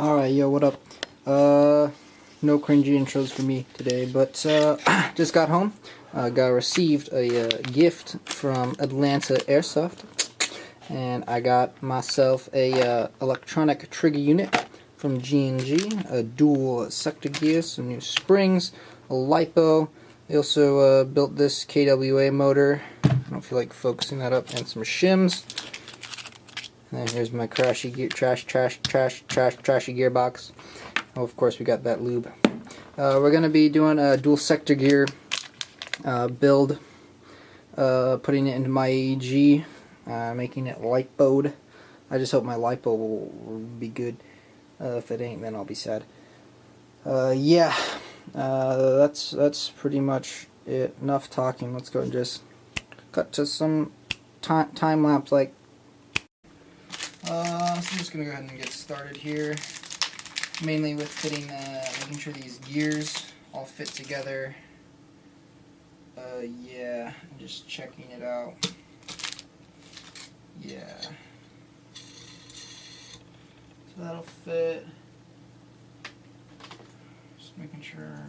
Alright, yo, what up? No cringy intros for me today, but just got home. Received a gift from Atlanta Airsoft, and I got myself a electronic trigger unit from G&G, a dual sector gear, some new springs, a lipo. They also built this KWA motor. I don't feel like focusing that up, and some shims. And here's my trashy gearbox. Oh, of course, we got that lube. We're going to be doing a dual sector gear build, putting it into my AEG, making it lipoed. I just hope my lipo will be good. If it ain't, then I'll be sad. Yeah, that's pretty much it. Enough talking. Let's go and just cut to some time lapse like. So I'm just going to go ahead and get started here, mainly with making sure these gears all fit together. Yeah, I'm just checking it out. Yeah. So that'll fit. Just making sure.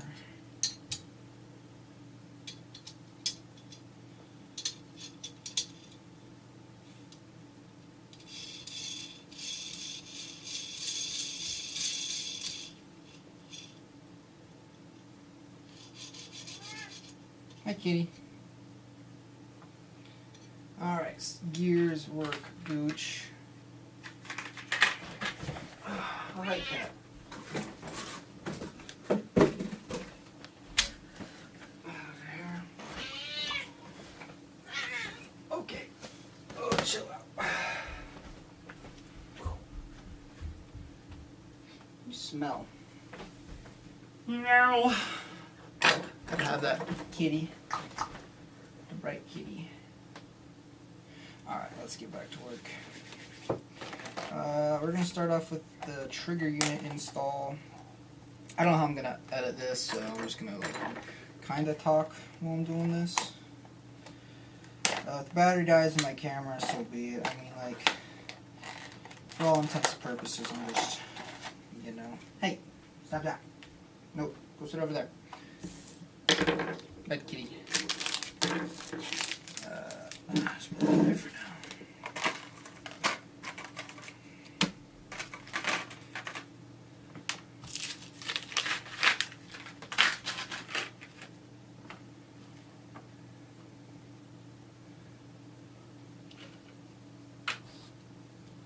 Hi, kitty. Alright, gears work, gooch. I like that. Over here. Okay. Oh, chill out. You smell. Meow. Gotta have that kitty. The bright kitty. Alright, let's get back to work. We're going to start off with the trigger unit install. I don't know how I'm going to edit this, so we're just going to kind of talk while I'm doing this. If the battery dies in my camera, so be it. I mean, like, for all intents and purposes, I'm just, you know. Hey, stop that. Nope, go sit over there. Bad kitty. Just put it there for now.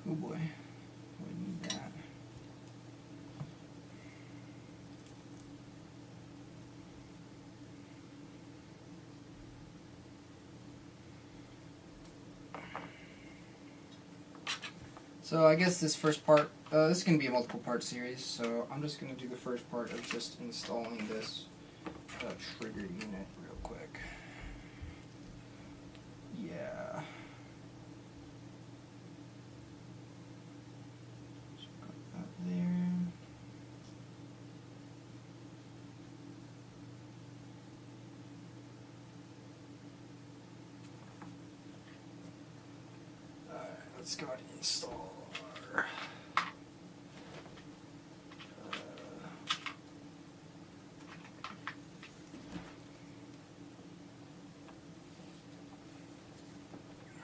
Oh boy, we need that. So I guess this first part, this is going to be a multiple part series, so I'm just going to do the first part of just installing this trigger unit real quick. Yeah. Just got that there. Alright, let's go ahead and install our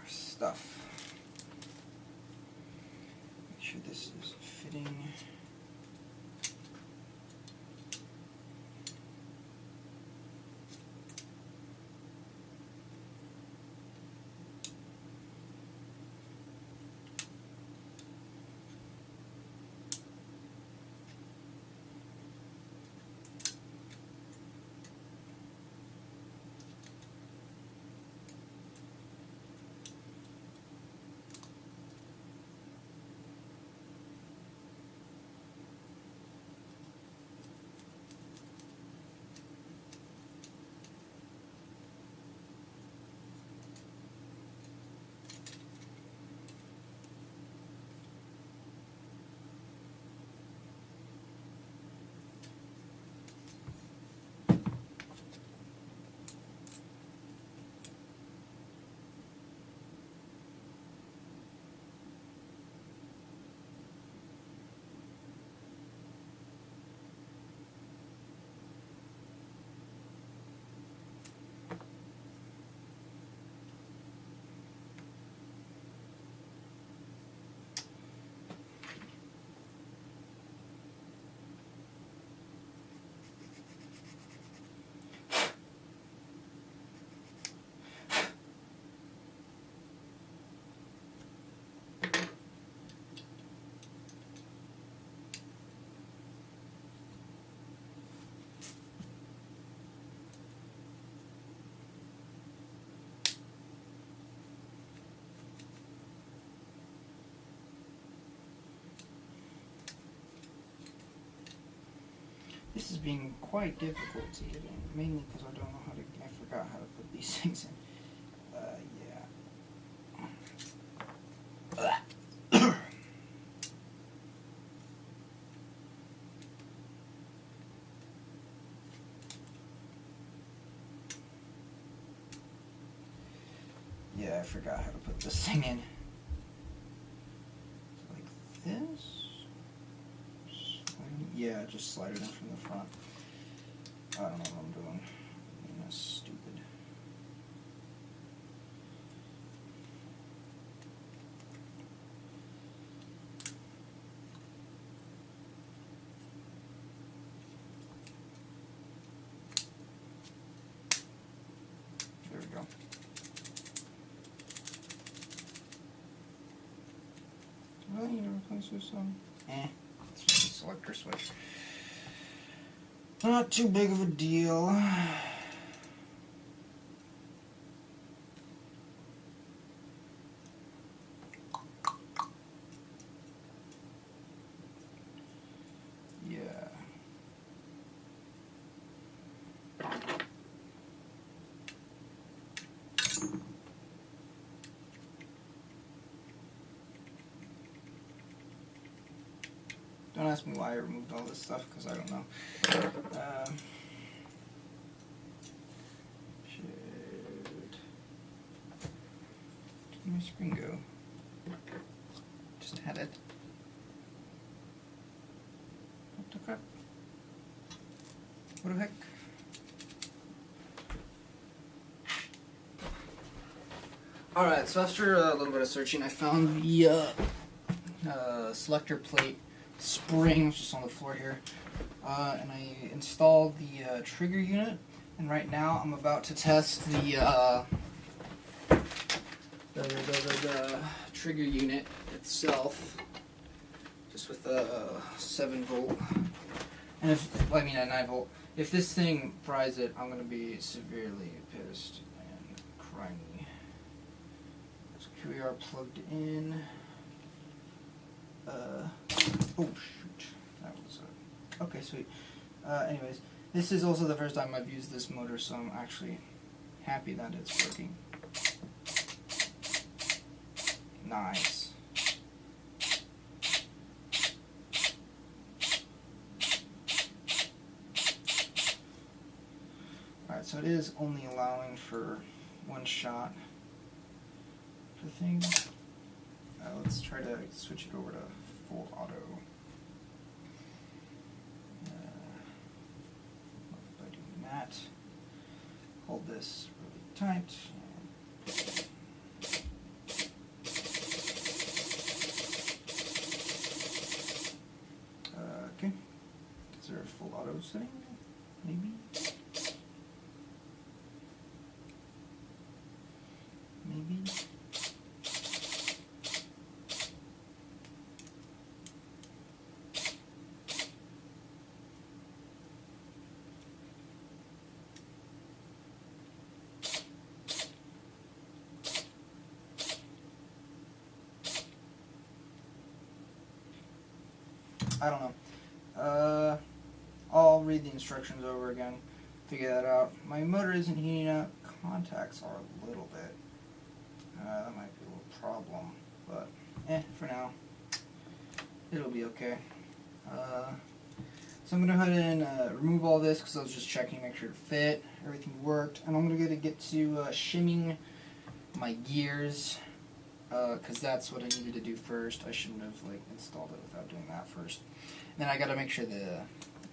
stuff. Make sure this is fitting. This is being quite difficult to get in, mainly because I don't know how to. I forgot how to put these things in. Yeah. Yeah, I forgot how to put this thing in. Like this? Yeah, just slide it in from the front. I don't know what I'm doing. That's stupid. There we go. Do I need to replace this one? It's just a selector switch. Not too big of a deal. Yeah. Don't ask me why I removed all this stuff, because I don't know. Where'd my spring go? Just had it. What the crap? What the heck? Alright, so after a little bit of searching, I found the selector plate spring, which is on the floor here, and I installed the trigger unit, and right now I'm about to test the trigger unit itself, just with a 7-volt, and if, I mean a 9-volt. If this thing fries it, I'm going to be severely pissed and crying. So here we are plugged in. Oh shoot, that was okay, sweet. Anyways, this is also the first time I've used this motor, so I'm actually happy that it's working. Nice. Alright, so it is only allowing for one shot for things. Let's try to switch it over to full auto. By doing that, hold this really tight. Okay. Is there a full auto setting? Maybe? Maybe? I don't know. I'll read the instructions over again, figure that out. My motor isn't heating up. Contacts are a little bit. That might be a little problem, but for now, it'll be okay. So I'm going to go ahead and remove all this because I was just checking, make sure it fit, everything worked, and I'm going to get to shimming my gears. Because that's what I needed to do first. I shouldn't have installed it without doing that first. And then I got to make sure the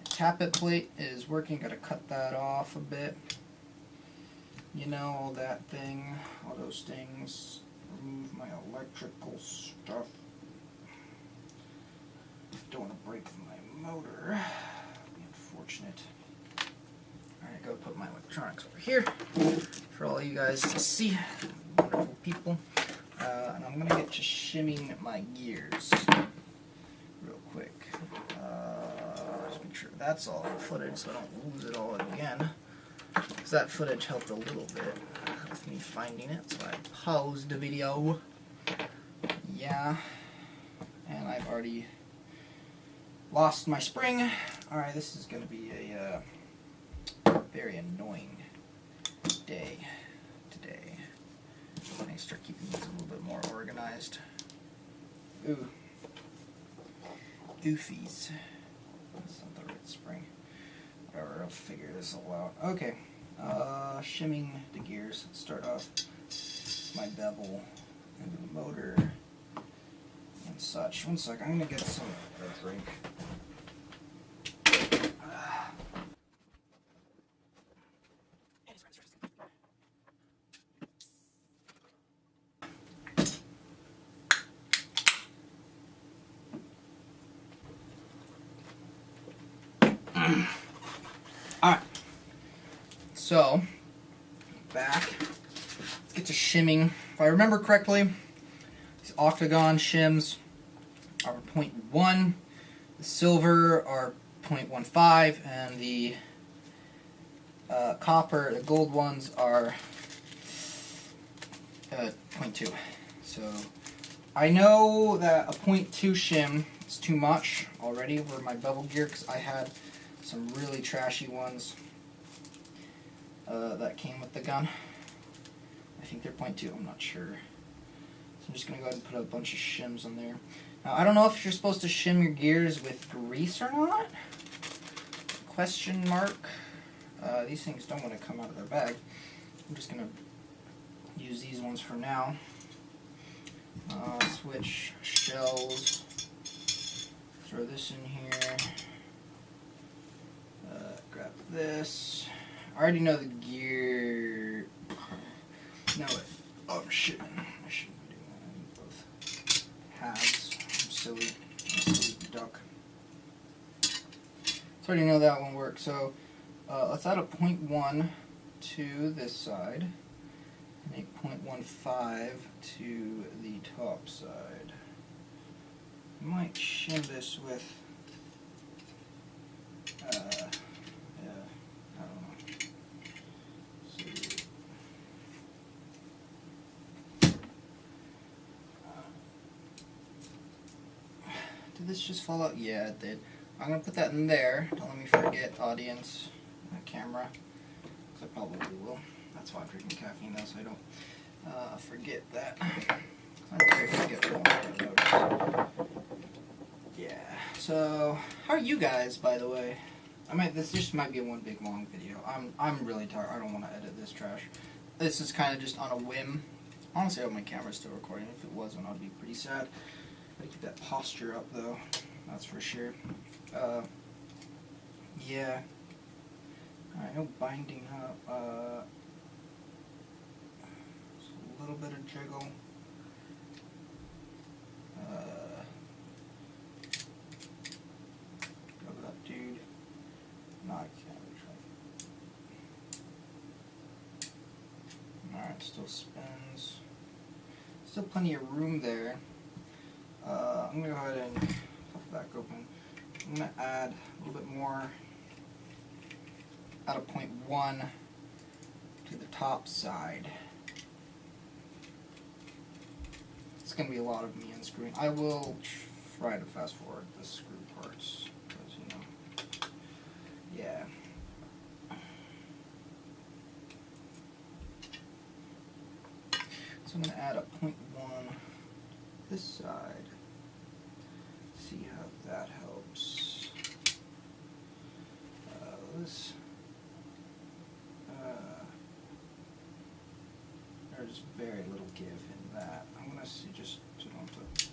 tappet plate is working. Got to cut that off a bit. You know, all that thing, all those things. Remove my electrical stuff. Don't want to break my motor. Be unfortunate. Alright, I gotta put my electronics over here for all you guys to see. Wonderful people. And I'm going to get to shimming my gears real quick. Just make sure that's all in footage so I don't lose it all again. Because that footage helped a little bit with me finding it, so I paused the video. Yeah. And I've already lost my spring. Alright, this is going to be a very annoying day today. I need to start keeping these a little bit more organized. Ooh. Goofies. That's not the right spring. Whatever, I'll figure this all out. Okay. Shimming the gears. Let's start off my bevel and the motor and such. One sec, I'm going to get some drink. Alright, so back, let's get to shimming. If I remember correctly, these octagon shims are 0.1, the silver are 0.15, and the copper, the gold ones are 0.2. So I know that a 0.2 shim is too much already for my bevel gear because I had some really trashy ones that came with the gun. I think they're 0.2, I'm not sure. So I'm just going to go ahead and put a bunch of shims on there. Now, I don't know if you're supposed to shim your gears with grease or not. Question mark. These things don't want to come out of their bag. I'm just going to use these ones for now. Switch shells. Throw this in here. Grab this. I already know the gear. No, wait. Oh, shit. I shouldn't be doing that. I need both halves. I'm silly. I'm a silly duck. So I already know that one works. So let's add a 0.1 to this side. Make 0.15 to the top side. I might shim this with did this just fall out? Yeah, it did. I'm going to put that in there. Don't let me forget, audience, camera, because I probably will. That's why I'm drinking caffeine, though, so I don't forget that. I don't forget one. Yeah. So, how are you guys, by the way? This just might be a one big long video. I'm really tired. I don't want to edit this trash. This is kind of just on a whim. Honestly, I hope my camera's still recording. If it wasn't, I'd be pretty sad. Gotta keep that posture up, though. That's for sure. Yeah. Alright, no binding up. Just a little bit of jiggle. Grab that dude. No, I can't really try. Alright, still spins. Still plenty of room there. I'm going to go ahead and pop it back open. I'm going to add a little bit more, add a 0.1 to the top side. It's going to be a lot of me unscrewing. I will try to fast forward the screw parts, because, you know, yeah. So I'm going to add a 0.1 this side. See how that helps. There's very little give in that. I'm going to see just so don't put.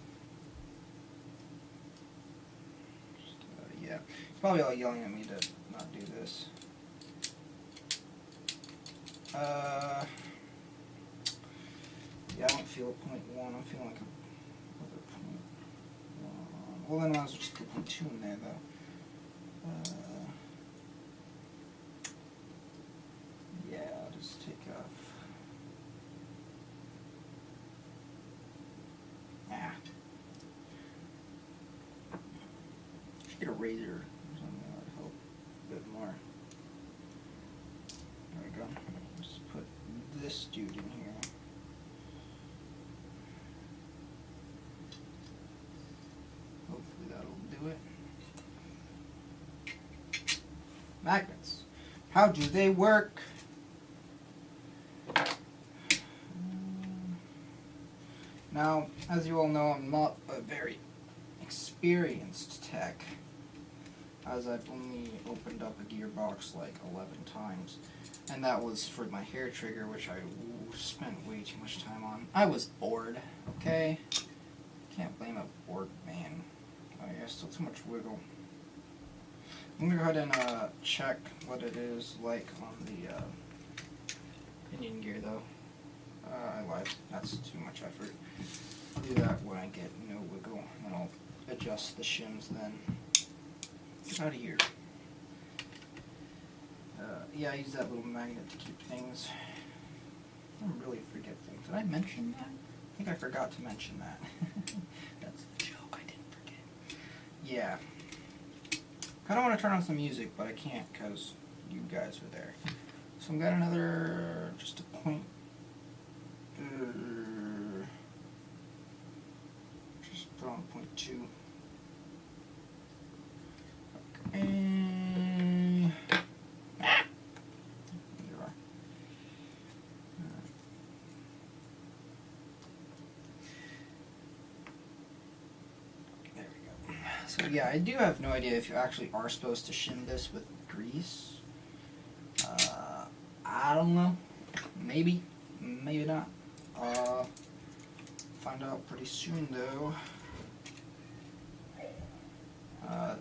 Yeah, probably all yelling at me to not do this. Yeah, I don't feel a 0.1. I'm feeling like another 0.1. Well, then I was just put 0.2 in there, though. Yeah, I'll just take off. Should get a razor or something that would help a bit more. There we go. Just put this dude in here. Hopefully that'll do it. Magnets. How do they work? Now, as you all know, I'm not a very experienced tech, as I've only opened up a gearbox like 11 times. And that was for my hair trigger, which I spent way too much time on. I was bored, okay? Can't blame a bored man. Oh yeah, still too much wiggle. I'm gonna go ahead and check what it is like on the pinion gear though. I lied, that's too much effort. I'll do that when I get no wiggle, and I'll adjust the shims then. Get out of here. Yeah, I use that little magnet to keep things. I'm really forgetful. Did I mention that? I think I forgot to mention that. That's the joke, I didn't forget. Yeah. I don't want to turn on some music, but I can't because you guys were there. So I've got another, just a point. Just put on 0.2. Okay. There you are. There we go. So yeah, I do have no idea if you actually are supposed to shim this with grease. I don't know. Maybe. Maybe not. Find out pretty soon though.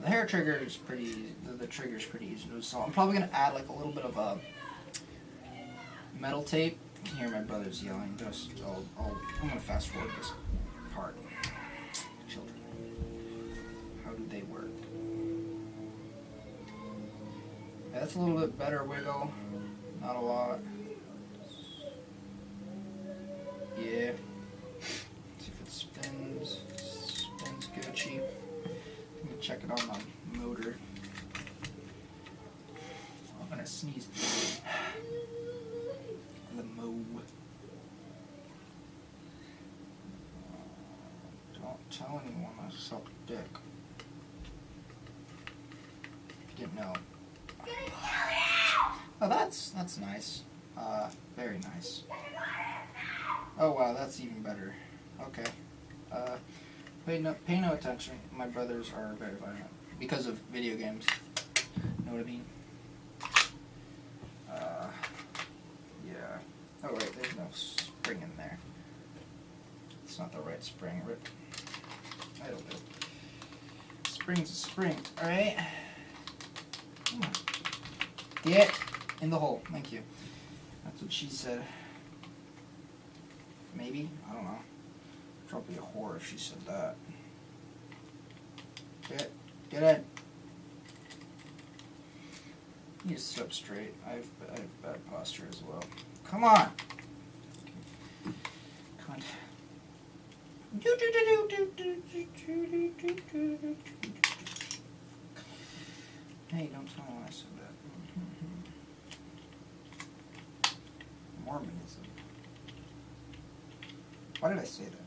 The hair trigger is pretty easy. The trigger is pretty easy to install. I'm probably gonna add like a little bit of a metal tape. You can hear my brothers yelling. Just I'm gonna fast forward this part. Children, how do they work? Yeah, that's a little bit better wiggle. Not a lot. Yeah. See if it spins. Spins Gucci. I'm gonna check it on the motor. I'm gonna sneeze. Lamo. Don't tell anyone I suck dick. Didn't know. Oh, that's nice. Very nice. Oh wow, that's even better. Okay. Pay no attention. My brothers are very violent because of video games. Know what I mean? Yeah. Oh wait, there's no spring in there. It's not the right spring. Rip. I don't know. Spring's a spring. All right. Come on. Get in the hole. Thank you. That's what she said. Maybe? I don't know. She'd probably be a whore if she said that. Get in. You need to sit up straight. I have bad posture as well. Come on! Come on. Hey, don't tell me I said that. Mormonism. Why did I say that?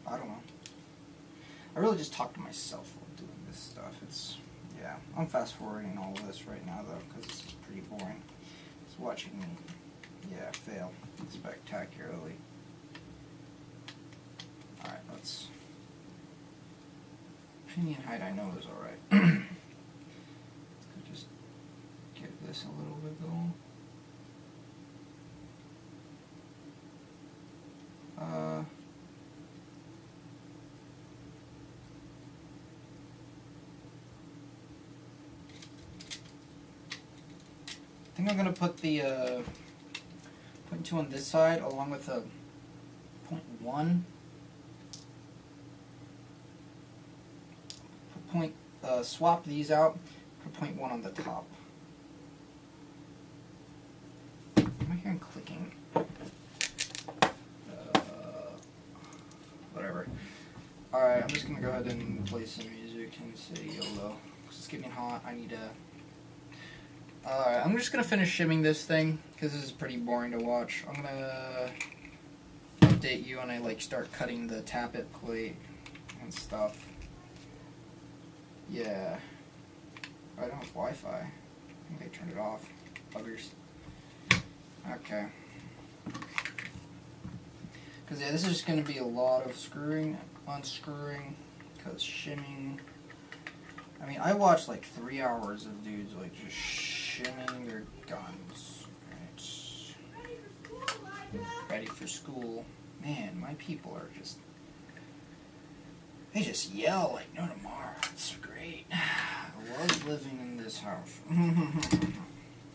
I don't know. I really just talk to myself while doing this stuff. Yeah, I'm fast forwarding all of this right now though, because this is pretty boring. It's watching me, fail spectacularly. Alright, let's... Pinion height I know is alright. Just give this a little wiggle. I think I'm going to put the 0.2 on this side along with a 0.1. Swap these out, put 0.1 on the top. Am I hearing clicking? Whatever. Alright, I'm just going to go ahead and play some music and say YOLO. It's getting hot. I need to... I'm just going to finish shimming this thing, because this is pretty boring to watch. I'm going to update you when I start cutting the Tappet plate and stuff. Yeah. I don't have Wi-Fi. think I turned it off. Buggers. Okay. Because yeah, this is just going to be a lot of screwing, unscrewing, because shimming. I mean, I watched like 3 hours of dudes like just shimming their guns. Right. Ready for school. Man, my people are just, they just yell like no tomorrow. It's great. I love living in this house.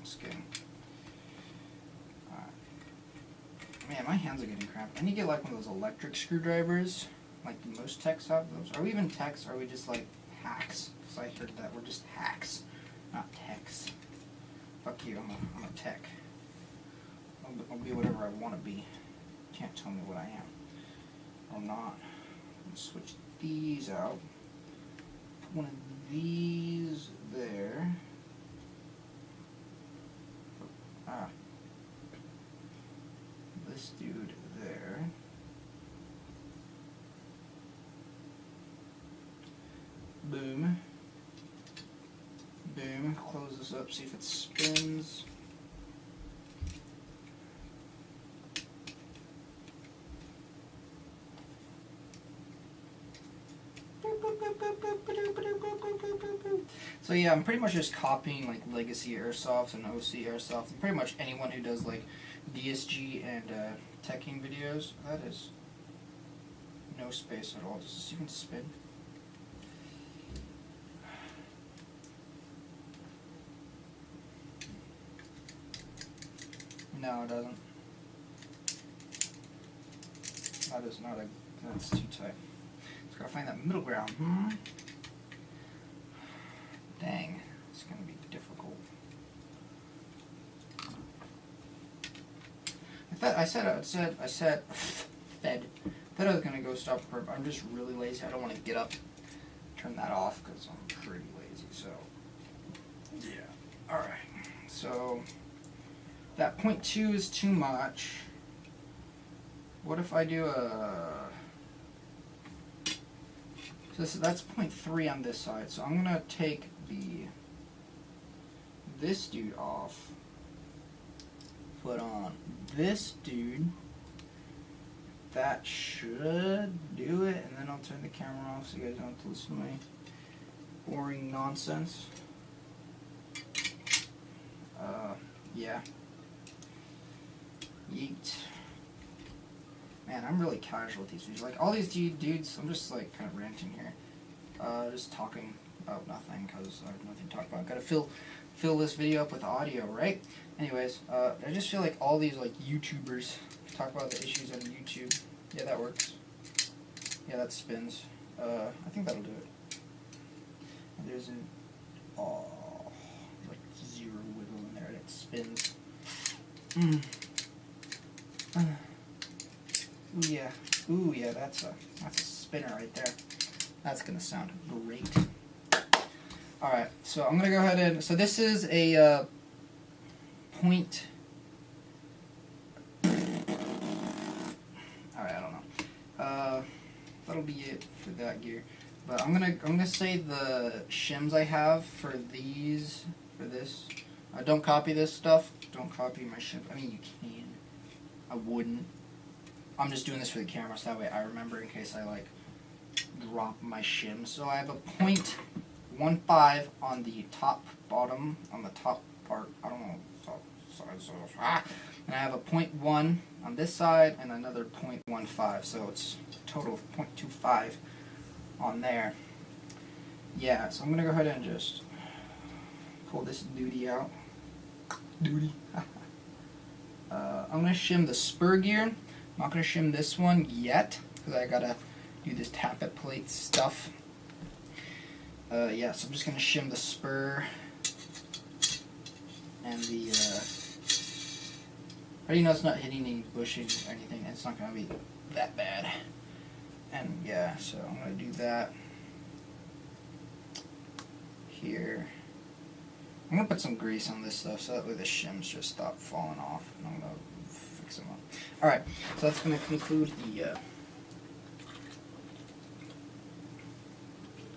Just kidding. Man, my hands are getting cramped. I need to get like one of those electric screwdrivers, like most techs have those. Are we even techs, or are we just like hacks? So I heard that we're just hacks, not techs. Fuck you, I'm a tech. I'll be whatever I want to be. Can't tell me what I am. I'm not. Let's switch these out. Put one of these there. Ah. This dude there. Boom. Boom. Close this up, see if it spins. So yeah, I'm pretty much just copying like Legacy Airsoft and OC Airsoft, and pretty much anyone who does like DSG and teching videos. That is no space at all. Does this even spin? No, it doesn't. That is not a. That's too tight. Just gotta find that middle ground. Dang, it's gonna be difficult. I said, thought I was gonna go stop for. I'm just really lazy. I don't want to get up, turn that off because I'm pretty lazy. So, yeah. All right. So that 0.2 is too much. What if I do a? So that's 0.3 on this side. So I'm gonna take this dude off. Put on this dude. That should do it, and then I'll turn the camera off so you guys don't have to listen to my boring nonsense. Yeah. Yeet. Man, I'm really casual with these videos. Like, all these dudes, I'm just, like, kind of ranting here. Just talking about nothing, because I have nothing to talk about. Gotta fill this video up with audio, right? Anyways, I just feel like all these, like, YouTubers talk about the issues on YouTube. Yeah, that works. Yeah, that spins. I think that'll do it. And there's an, like, zero wiggle in there, and it spins. Ooh yeah, that's a spinner right there. That's gonna sound great. Alright, so I'm gonna go ahead and, so this is a point. Alright, I don't know. That'll be it for that gear. But I'm gonna say the shims I have for this. Don't copy this stuff. Don't copy my shim. I mean, you can. I wouldn't. I'm just doing this for the camera, so that way I remember in case I like drop my shim. So I have a 0.15 on the top bottom, on the top part. I don't know. And I have a 0.1 on this side and another 0.15. So it's a total of 0.25 on there. Yeah. So I'm gonna go ahead and just pull this duty out. I'm gonna shim the spur gear. I'm not gonna shim this one yet because I gotta do this tappet plate stuff. Yeah, so I'm just gonna shim the spur and the. How do you know it's not hitting any bushes or anything? It's not gonna be that bad. And yeah, so I'm gonna do that here. I'm gonna put some grease on this stuff so that way the shims just stop falling off. And I'm gonna fix them up. Alright, so that's gonna conclude the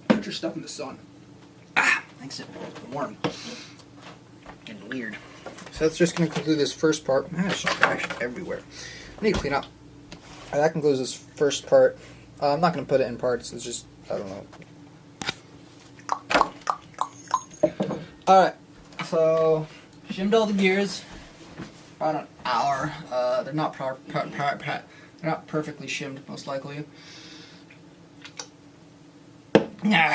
put your stuff in the sun. Ah, thanks, it's warm. freaking weird. So that's just going to conclude this first part. Man, there's trash everywhere. I need to clean up. That concludes this first part. I'm not going to put it in parts. It's just, I don't know. Alright, so shimmed all the gears. About an hour. They're not they're not perfectly shimmed, most likely. Nah,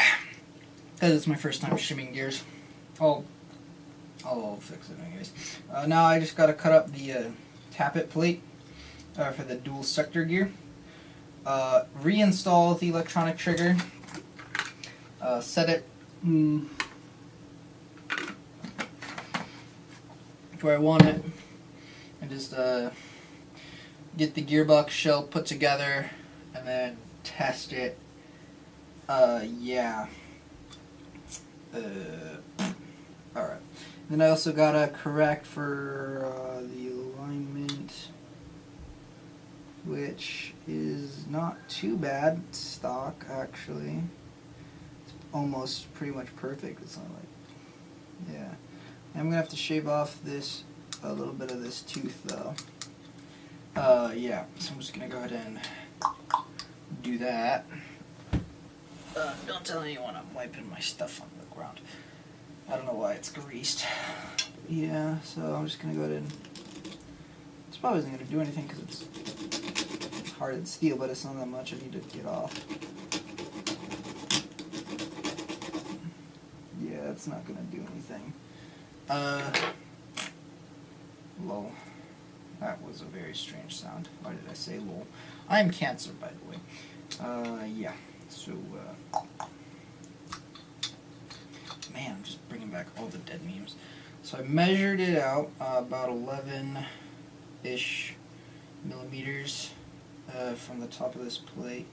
because it's my first time shimming gears. I'll fix it anyways. Now I just got to cut up the tappet plate for the dual sector gear. Reinstall the electronic trigger. Set it where I want it. And just get the gearbox shell put together and then test it. Yeah. Alright. Then I also gotta correct for the alignment, which is not too bad. It's stock, actually. It's almost pretty much perfect. It's not like, yeah. I'm gonna have to shave off this, a little bit of this tooth though. Yeah, so I'm just gonna go ahead and do that. Don't tell anyone I'm wiping my stuff on the ground. I don't know why it's greased. Yeah, so I'm just gonna go ahead and, it's probably isn't gonna do anything because it's hardened steel, but it's not that much I need to get off. Yeah, it's not gonna do anything. Lol. That was a very strange sound. Why did I say lol? I am Cancer, by the way. Yeah. So, man, I'm just bringing back all the dead memes. So I measured it out, about 11-ish millimeters from the top of this plate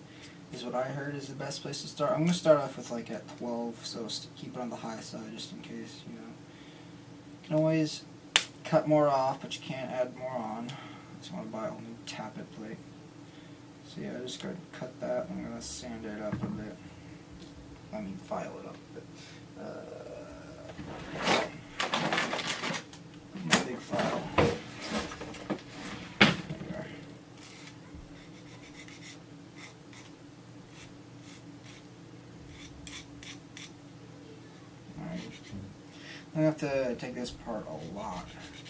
is what I heard is the best place to start. I'm going to start off with like at 12, so keep it on the high side just in case, you know. You can always cut more off, but you can't add more on. I just want to buy a whole new Tappet plate. So yeah, I just gotta cut that. I'm gonna sand it up a bit. I mean, file it up a bit. My big file. There we are. Alright. I'm gonna have to take this part a lot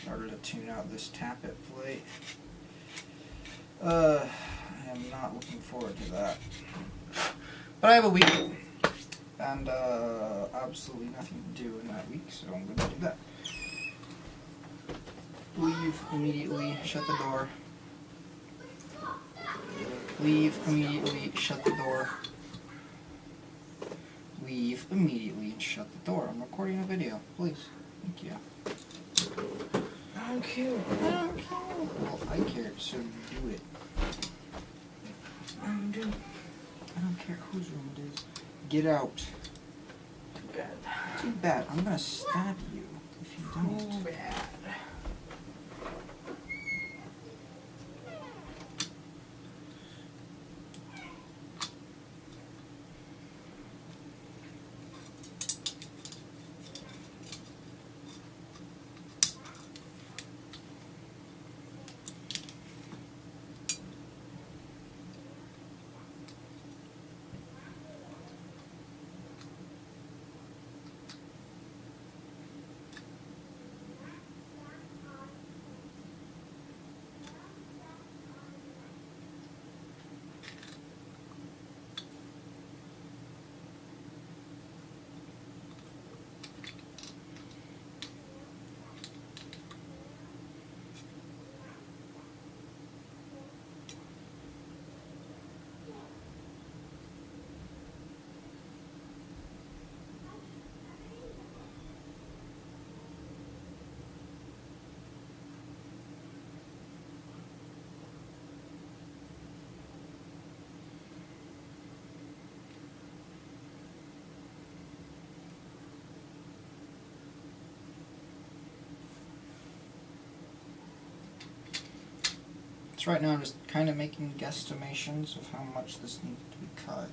in order to tune out this Tappet plate. I am not looking forward to that. But I have a week, and absolutely nothing to do in that week, so I'm going to do that. Leave immediately, shut the door. Leave immediately, shut the door. Leave immediately and shut the door. I'm recording a video, please. Thank you. I don't care. I don't care. Well, I care, so do it. I don't care whose room it is. Get out. Too bad. Too bad. I'm gonna stab you if you don't. Too bad. So right now I'm just kind of making guesstimations of how much this needs to be cut.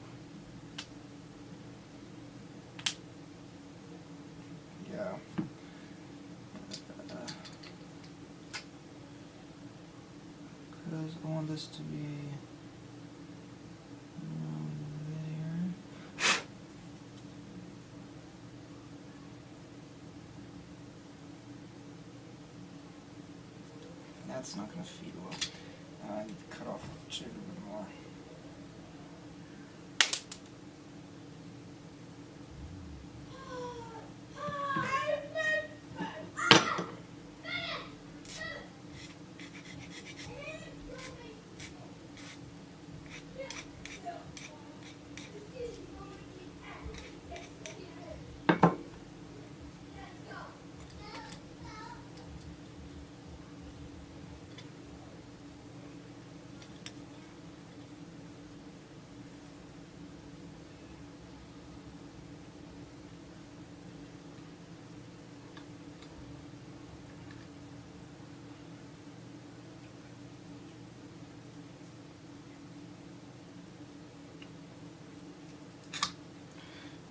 Yeah. this to be there. That's not going to feed well. I need to cut off a little bit more.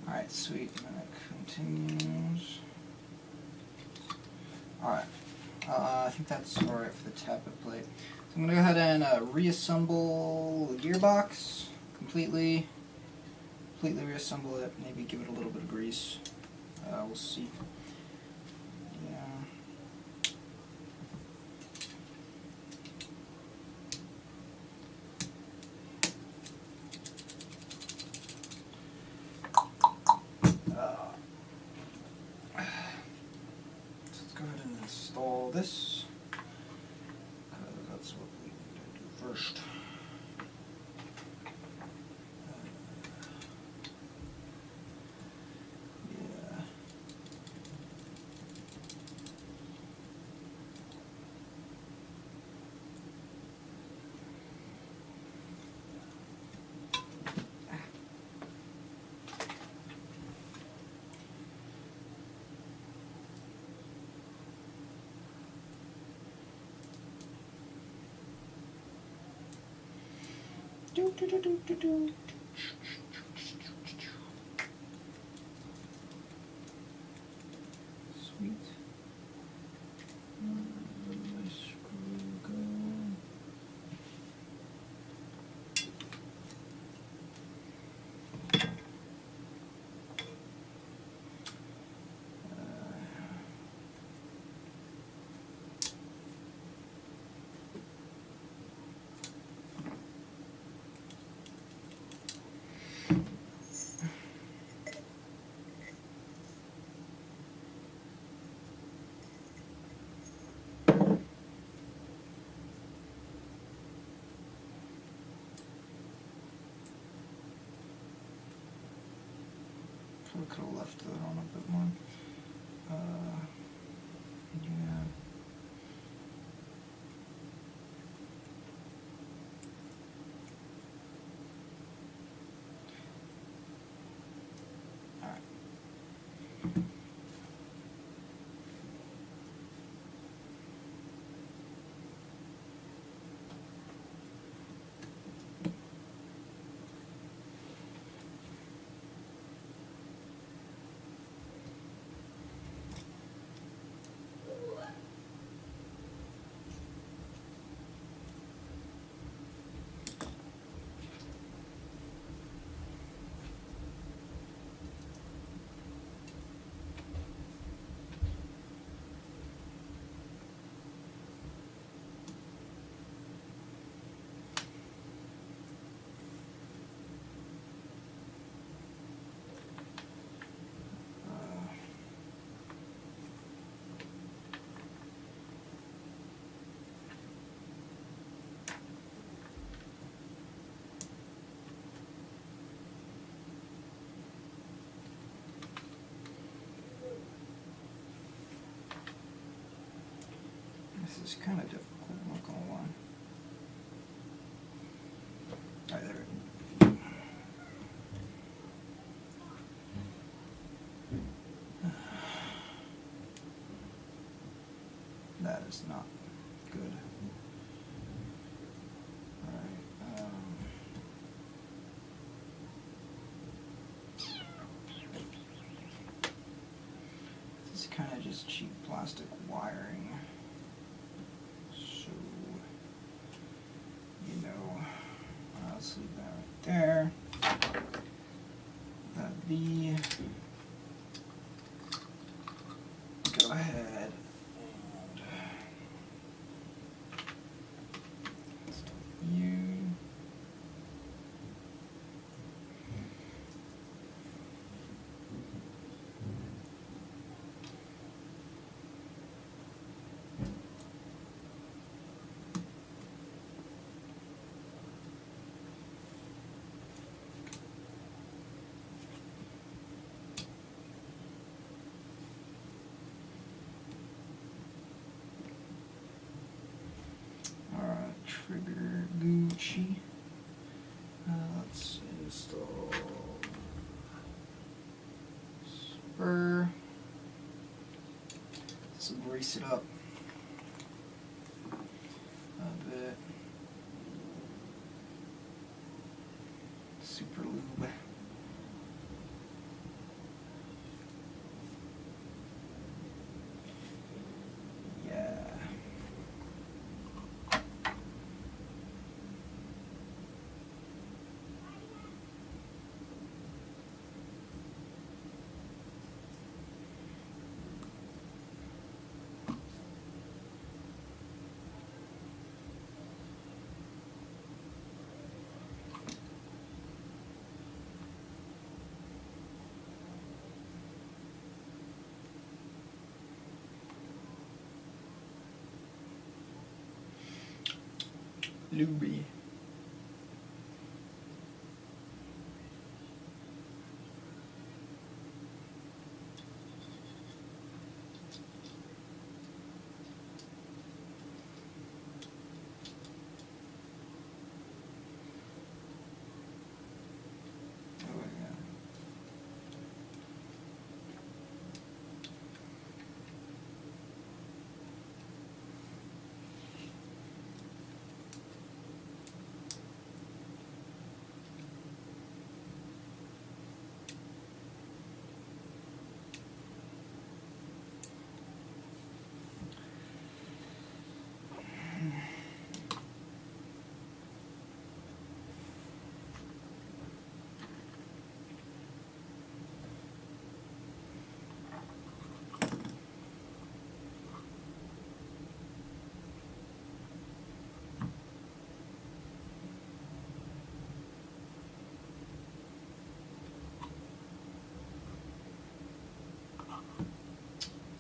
Alright, sweet, and then it continues. Alright, I think that's alright for the tappet plate. So I'm going to go ahead and reassemble the gearbox completely reassemble it, maybe give it a little bit of grease. We'll see. Yeah. Install this, because that's what we need to do first. Yeah. Sweet. Where did my screw go? We could have left that on a bit more. Yeah. All right. This is kind of difficult, I'm not going to lie. Alright, there we go. That is not good. Alright. This is kind of just cheap plastic wiring. So, yeah. let's leave that right there. That'd be, go ahead and you. Trigger Gucci. Let's install spur. Let's grease it up a bit. Super lube. Luby.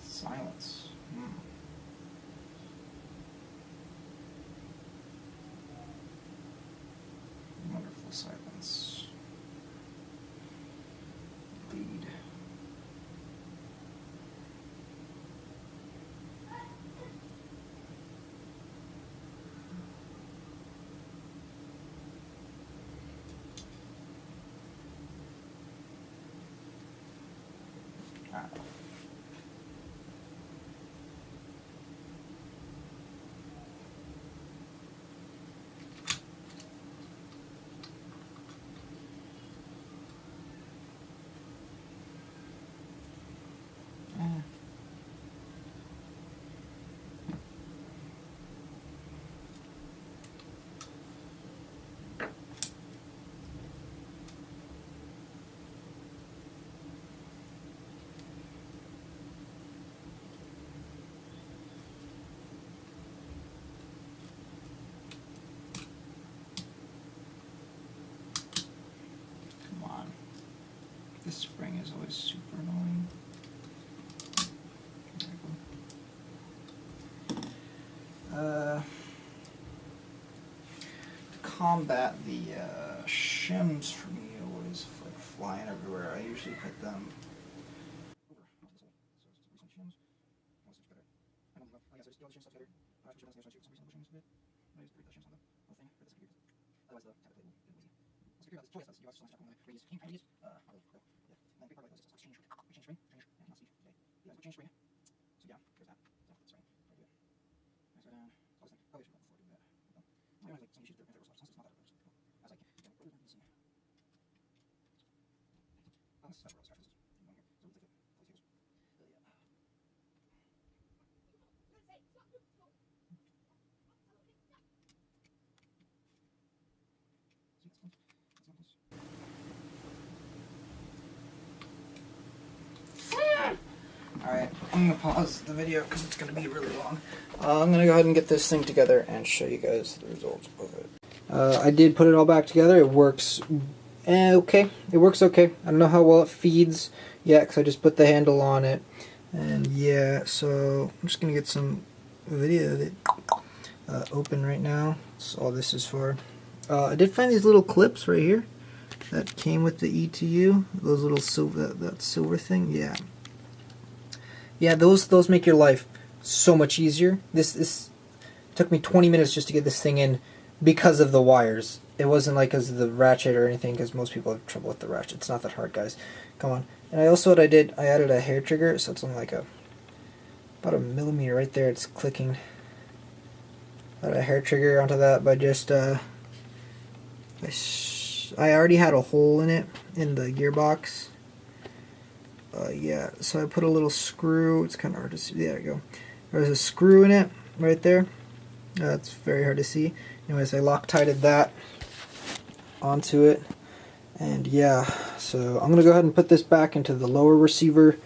Silence. Wonderful silence. Lead. This spring is always super annoying. To combat the shims for me always like flying everywhere, I usually put them over onto this hole. So it's recent shims. I want to better. I don't know. I guess I just do all the shim stuff better. I should also do some reasonable shims a bit. I just break the shims on the whole thing for this computer. Otherwise the Tappet plate will get lazy. Let's figure out this choice. You also want to check on the radius. Change radius. And then big part of it is just exchange spring. Yeah, not speed. Okay. Yeah, exchange spring. So yeah, there's that. So that's right. Very good. Nice go down. I was thinking probably should go before doing that. I realized like some issues with their printer was not that good. I was like, yeah, let me see. Oh, this is not where I'll start. This is going here. So we'll take it. Please use. Yeah. See, I'm gonna pause the video because it's gonna be really long. I'm gonna go ahead and get this thing together and show you guys the results of it. I did put it all back together. It works okay. It works okay. I don't know how well it feeds yet because I just put the handle on it. And yeah, so I'm just gonna get some video of it open right now. That's all this is for. I did find these little clips right here that came with the ETU. Those little silver, that silver thing. Yeah, those make your life so much easier. This took me 20 minutes just to get this thing in because of the wires. It wasn't like because of the ratchet or anything, because most people have trouble with the ratchet. It's not that hard, guys. Come on. And I also, what I did, I added a hair trigger, so it's only like about a millimeter right there. It's clicking. Add a hair trigger onto that by just I already had a hole in it in the gearbox. Yeah, so I put a little screw. It's kind of hard to see. There we go. There's a screw in it right there. It's very hard to see. Anyways, I Loctited that onto it. And yeah, so I'm going to go ahead and put this back into the lower receiver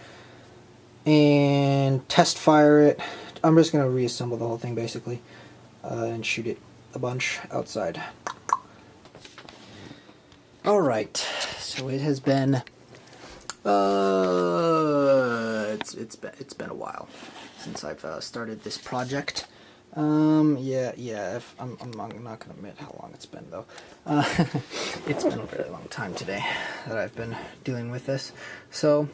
and test fire it. I'm just going to reassemble the whole thing basically and shoot it a bunch outside. Alright, so it has been it's been a while since I've started this project. I'm not gonna admit how long it's been though. It's been a very long time today that I've been dealing with this. So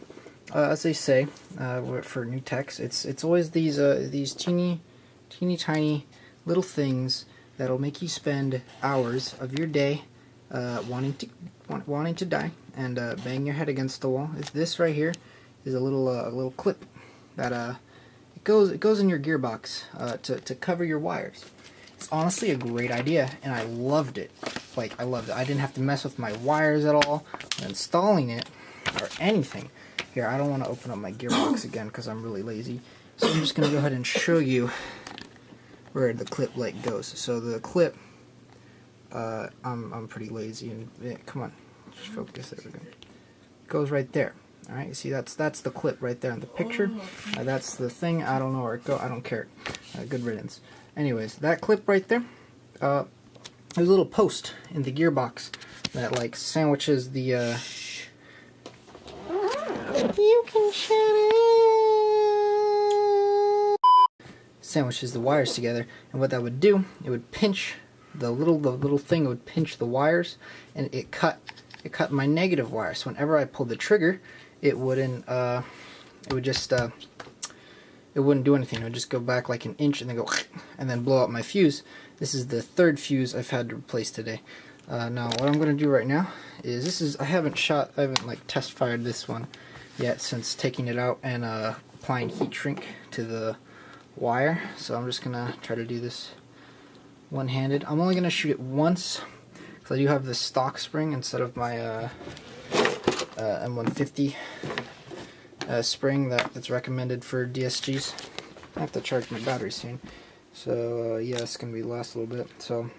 as they say, for new techs, it's always these teeny tiny little things that'll make you spend hours of your day wanting to die and bang your head against the wall. This right here is a little clip that it goes in your gearbox to cover your wires. It's honestly a great idea, and I loved it. I loved it. I didn't have to mess with my wires at all when installing it or anything. Here, I don't want to open up my gearbox again because I'm really lazy. So I'm just gonna go ahead and show you where the clip goes. So the clip, I'm pretty lazy, and come on, just focus. There we go. It goes right there. All right, you see that's the clip right there in the picture. That's the thing. I don't know where it goes. I don't care. Good riddance. Anyways, that clip right there. There's a little post in the gearbox that sandwiches the. You can shut it. Sandwiches the wires together, and what that would do, it would pinch the little thing. Would pinch the wires, and it cut my negative wire. So whenever I pulled the trigger, it wouldn't. It would just. It wouldn't do anything. It would just go back like an inch and then go, and then blow up my fuse. This is the third fuse I've had to replace today. Now what I'm going to do right now is I haven't test fired this one yet since taking it out and applying heat shrink to the wire. So I'm just gonna try to do this one-handed. I'm only gonna shoot it once because I do have the stock spring instead of my M150 spring that's recommended for DSGs. I have to charge my battery soon, so yeah, it's gonna be last a little bit. So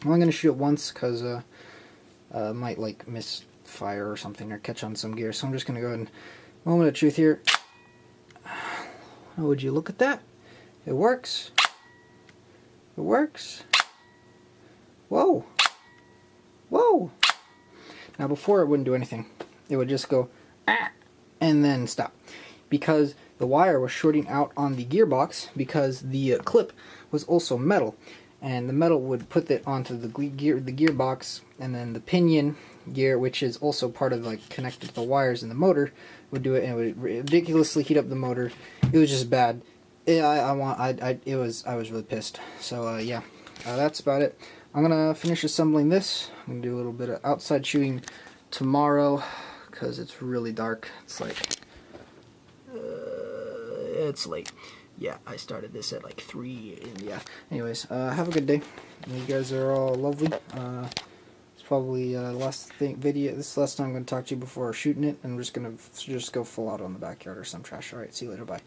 I'm only gonna shoot it once because might misfire or something or catch on some gear. So I'm just gonna go ahead and moment of truth here. Oh, would you look at that? It works. It works. Whoa. Whoa. Now before it wouldn't do anything. It would just go and then stop, because the wire was shorting out on the gearbox because the clip was also metal, and the metal would put it onto the gearbox, and then the pinion gear, which is also part of connected to the wires in the motor, would do it, and it would ridiculously heat up the motor. It was just bad. I was really pissed. So yeah, that's about it. I'm gonna finish assembling this. I'm gonna do a little bit of outside shooting tomorrow because it's really dark. It's it's late. Yeah, I started this at 3 in the afternoon. Anyways, have a good day. You guys are all lovely. It's probably last video. This is the last time I'm gonna talk to you before shooting it, and we're just gonna go full out on the backyard or some trash. All right, see you later. Bye.